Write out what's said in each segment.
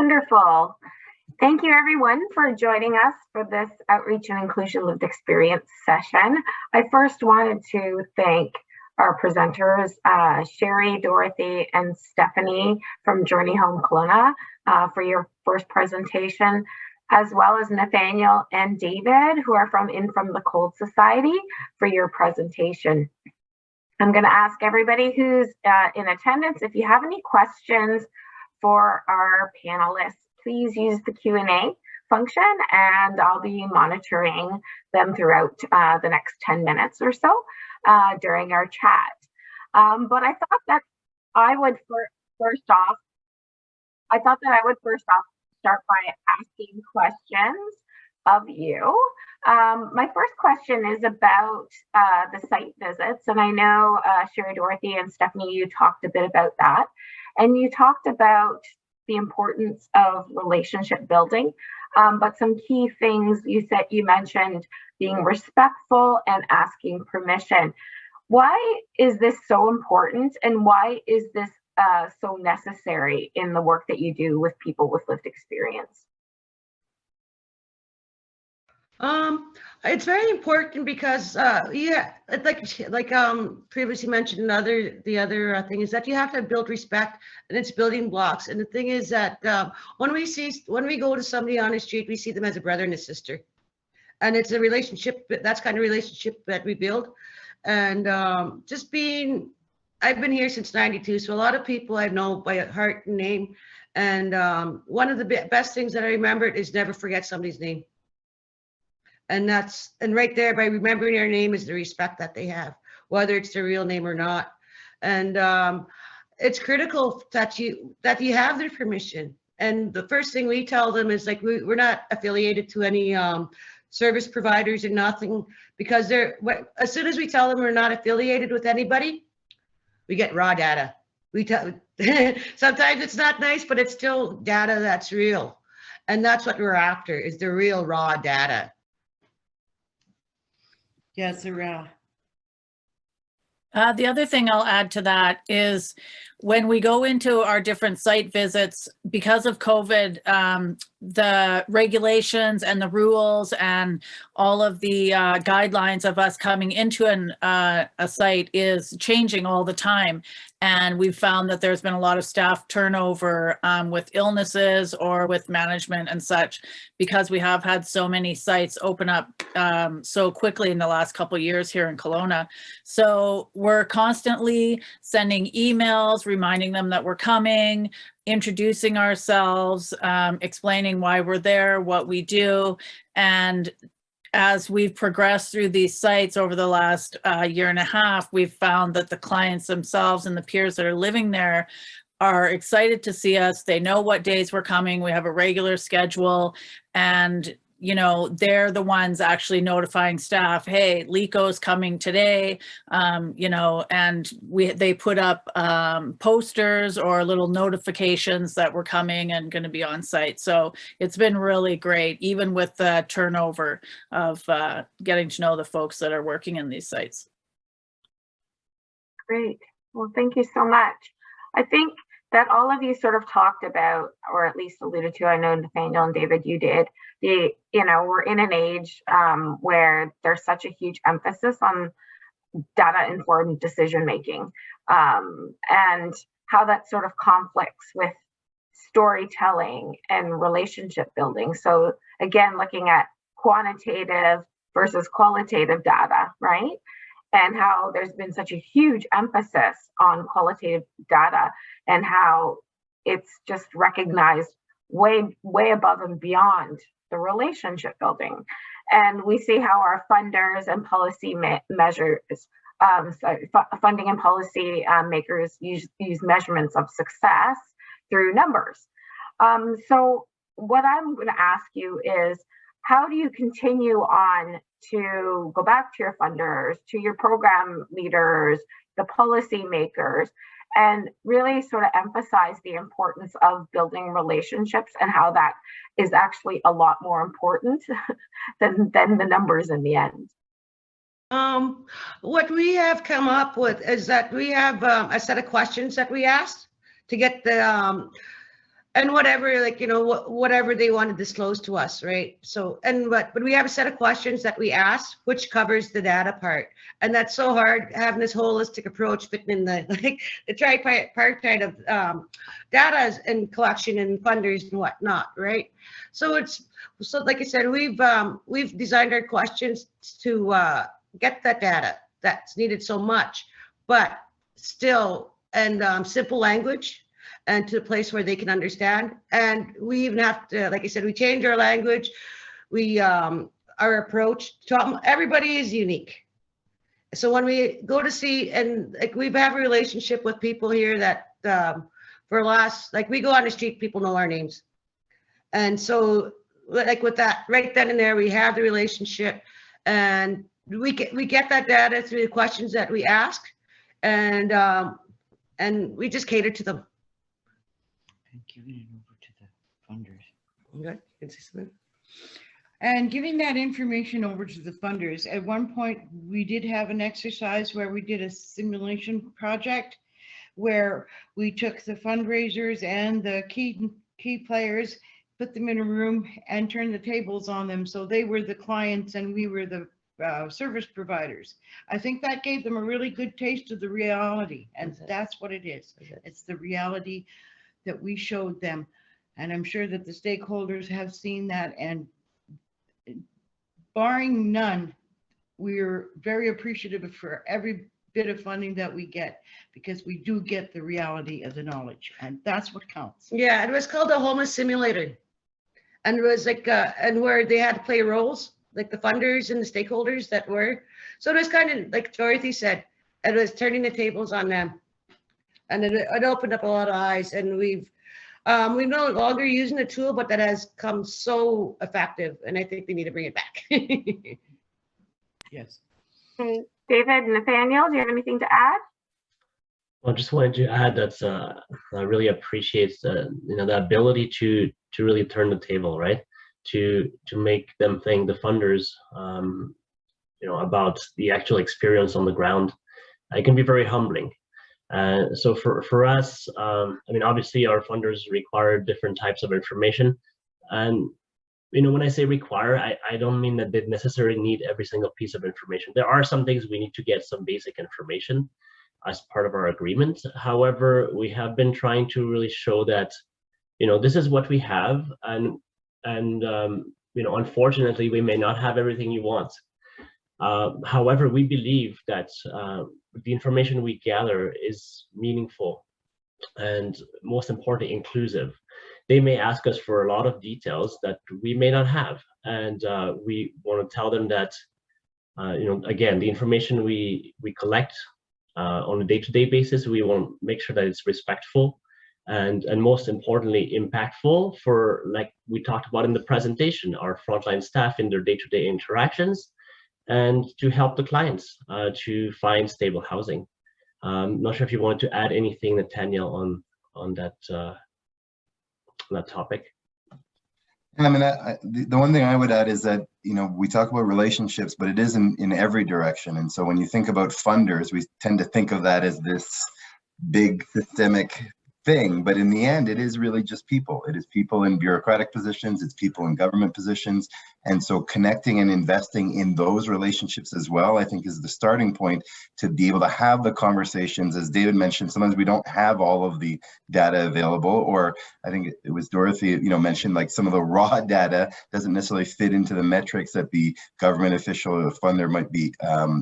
Wonderful. Thank you everyone for joining us for this Outreach and Inclusion Lived Experience session. I first wanted to thank our presenters, Sherry, Dorothy, and Stephanie from Journey Home Kelowna for your first presentation, as well as Nathaniel and David, who are from the Cold Society, for your presentation. I'm going to ask everybody who's in attendance, if you have any questions for our panelists, please use the Q&A function, and I'll be monitoring them throughout the next 10 minutes or so during our chat. But I thought that I would first off start by asking questions of you. My first question is about the site visits, and I know Sherry, Dorothy, and Stephanie, you talked a bit about that, and you talked about the importance of relationship building, but some key things you mentioned being respectful and asking permission. Why is this so important, and why is this so necessary in the work that you do with people with lived experience? It's very important because previously mentioned, the other thing is that you have to build respect, and it's building blocks. And the thing is that when we go to somebody on the street, we see them as a brother and a sister, and it's a relationship. That's kind of relationship that we build. And I've been here since '92, so a lot of people I know by heart and name. And one of the best things that I remembered is never forget somebody's name. And right there, by remembering their name, is the respect that they have, whether it's their real name or not. And it's critical that you have their permission. And the first thing we tell them is, like, we're not affiliated to any service providers or nothing, because as soon as we tell them we're not affiliated with anybody, we get raw data. Sometimes it's not nice, but it's still data that's real. And that's what we're after, is the real raw data. Yes, the other thing I'll add to that is, when we go into our different site visits, because of COVID, the regulations and the rules and all of the guidelines of us coming into a site is changing all the time. And we've found that there's been a lot of staff turnover with illnesses or with management and such, because we have had so many sites open up so quickly in the last couple of years here in Kelowna. So we're constantly sending emails, reminding them that we're coming, introducing ourselves, explaining why we're there, what we do. And as we've progressed through these sites over the last year and a half, we've found that the clients themselves and the peers that are living there are excited to see us. They know what days we're coming. We have a regular schedule, and they're the ones actually notifying staff, hey, Lico's coming today, and they put up posters or little notifications that we're coming and going to be on site. So it's been really great, even with the turnover of getting to know the folks that are working in these sites. Great. Well, thank you so much. I think that all of you sort of talked about, or at least alluded to, I know Nathaniel and David, you did, we're in an age where there's such a huge emphasis on data-informed decision-making, and how that sort of conflicts with storytelling and relationship building. So again, looking at quantitative versus qualitative data, right? And how there's been such a huge emphasis on qualitative data, and how it's just recognized way above and beyond the relationship building. And we see how our funders and policy funding and policy makers use measurements of success through numbers. So what I'm going to ask you is, how do you continue on to go back to your funders, to your program leaders, the policy makers, and really sort of emphasize the importance of building relationships, and how that is actually a lot more important than the numbers in the end? What we have come up with is that we have a set of questions that we asked to get and whatever, like, you know, whatever they want to disclose to us, right? So, but we have a set of questions that we ask, which covers the data part. And that's so hard, having this holistic approach fitting in the, like, the tripartite of data and collection and funders and whatnot, right? So like I said, we've designed our questions to get that data that's needed so much, but still, and simple language, and to a place where they can understand. And we even have to, like I said, we change our language. We, our approach to everybody is unique. So when we go to see, and like we have a relationship with people here that like we go on the street, people know our names. And so like with that, right then and there, we have the relationship, and we get that data through the questions that we ask, and we just cater to them. And giving it over to the funders. Okay, can see something? And giving that information over to the funders. At one point, we did have an exercise where we did a simulation project where we took the fundraisers and the key players, put them in a room and turned the tables on them. So they were the clients and we were the service providers. I think that gave them a really good taste of the reality. And that's what it is. It's the reality that we showed them. And I'm sure that the stakeholders have seen that, and barring none, we're very appreciative for every bit of funding that we get, because we do get the reality of the knowledge, and that's what counts. Yeah, it was called a homeless simulator. And it was like, and where they had to play roles, like the funders and the stakeholders that were. So it was kind of like Dorothy said, it was turning the tables on them. And it opened up a lot of eyes, and we're no longer using the tool, but that has come so effective, and I think they need to bring it back. Yes. Okay, David, Nathaniel, do you have anything to add? Well, just wanted to add that I really appreciate the ability to really turn the table, right? To make them think, the funders, about the actual experience on the ground. It can be very humbling. So for us, obviously our funders require different types of information, and when I say require, I don't mean that they necessarily need every single piece of information. There are some things we need to get some basic information as part of our agreement. However, we have been trying to really show that, this is what we have, and unfortunately, we may not have everything you want. However, we believe that the information we gather is meaningful and, most importantly, inclusive. They may ask us for a lot of details that we may not have, and we want to tell them that, again, the information we collect on a day-to-day basis, we want to make sure that it's respectful and most importantly, impactful for, like we talked about in the presentation, our frontline staff in their day-to-day interactions, and to help the clients to find stable housing. Not sure if you wanted to add anything, Nathaniel, on that topic. I mean, the one thing I would add is that, we talk about relationships, but it is in every direction. And so when you think about funders, we tend to think of that as this big systemic thing, but in the end, it is really just people. It is people in bureaucratic positions, it's people in government positions. And so connecting and investing in those relationships as well, I think, is the starting point to be able to have the conversations. As David mentioned, sometimes we don't have all of the data available, or I think it was Dorothy, mentioned, like, some of the raw data doesn't necessarily fit into the metrics that the government official or the funder might be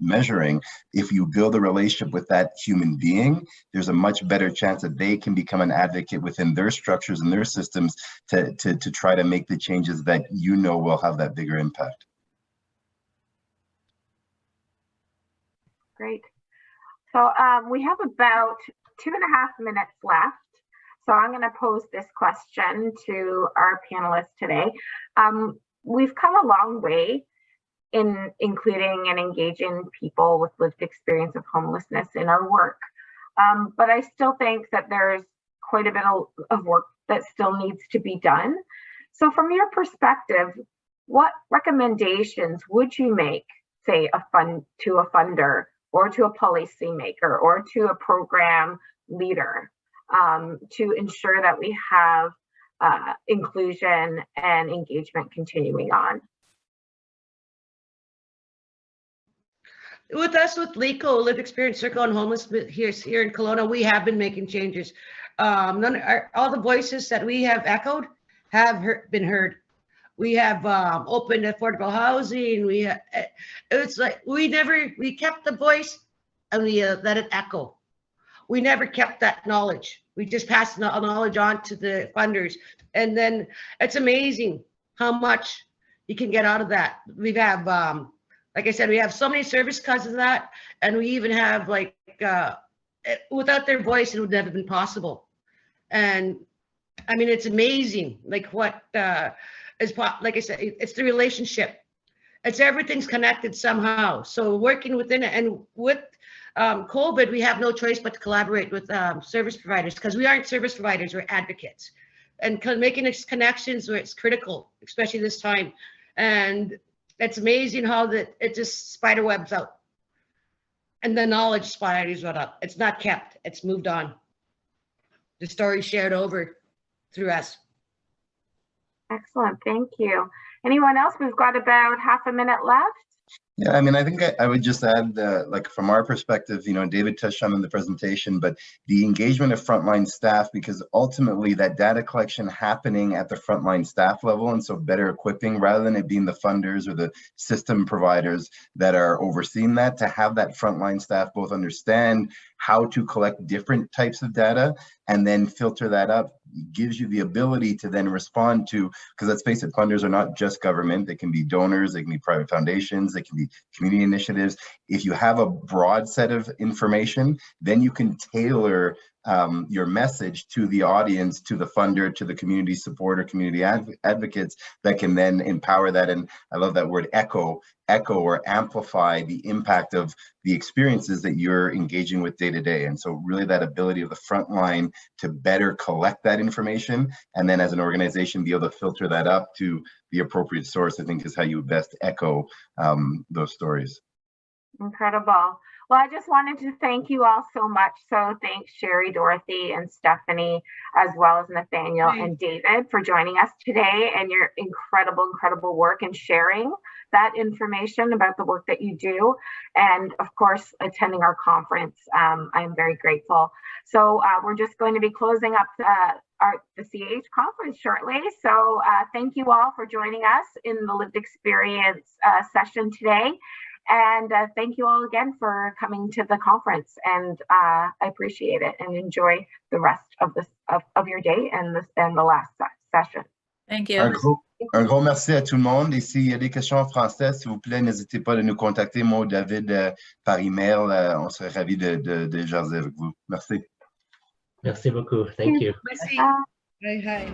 measuring. If you build a relationship with that human being, there's a much better chance that they can become an advocate within their structures and their systems to try to make the changes that will have that bigger impact. Great. So we have about 2.5 minutes left. So I'm going to pose this question to our panelists today. We've come a long way in including and engaging people with lived experience of homelessness in our work. But I still think that there's quite a bit of work that still needs to be done. So from your perspective, what recommendations would you make, say, to a funder or to a policymaker or to a program leader to ensure that we have inclusion and engagement continuing on. With us, with LECO, Lived Experience Circle and Homeless here in Kelowna, we have been making changes. All the voices that we have echoed have been heard. We have opened affordable housing. It's like we kept the voice and we let it echo. We never kept that knowledge. We just passed the knowledge on to the funders. And then it's amazing how much you can get out of that. We have, like I said, we have so many service causes of that. And we even have like, without their voice, it would never have been possible. And I mean, it's amazing. Like what like I said, it's the relationship. It's everything's connected somehow. So working within it, and with COVID, we have no choice but to collaborate with service providers, because we aren't service providers, we're advocates. And making these connections where it's critical, especially this time. And it's amazing how that it just spider webs out. And the knowledge spiders went up. It's not kept, it's moved on. The story shared over through us. Excellent, thank you. Anyone else? We've got about half a minute left. Yeah, I mean, I think I would just add, like from our perspective, you know, David touched on in the presentation, but the engagement of frontline staff, because ultimately that data collection happening at the frontline staff level, and so better equipping rather than it being the funders or the system providers that are overseeing that, to have that frontline staff both understand how to collect different types of data and then filter that up, gives you the ability to then respond to, because let's face it, funders are not just government. They can be donors, they can be private foundations, they can be community initiatives. If you have a broad set of information, then you can tailor your message to the audience, to the funder, to the community supporter, community advocates that can then empower that. And I love that word echo or amplify the impact of the experiences that you're engaging with day to day. And so really that ability of the front line to better collect that information, and then as an organization be able to filter that up to the appropriate source, I think is how you best echo those stories. Incredible. Well, I just wanted to thank you all so much. So thanks Sherry, Dorothy, and Stephanie, as well as Nathaniel and David for joining us today, and your incredible work and sharing that information about the work that you do, and of course attending our conference. I am very grateful. So we're just going to be closing up the CH conference shortly. So thank you all for joining us in the Lived Experience session today. And thank you all again for coming to the conference, and I appreciate it, and enjoy the rest of this of your day and the last session. Thank you. Un gros merci à tout le monde. Et s'il y a des questions en français, s'il vous plaît, n'hésitez pas à nous contacter, moi ou David, par email. On serait ravis de jaser avec vous. Merci. Merci beaucoup. Thank you. Merci. Hi.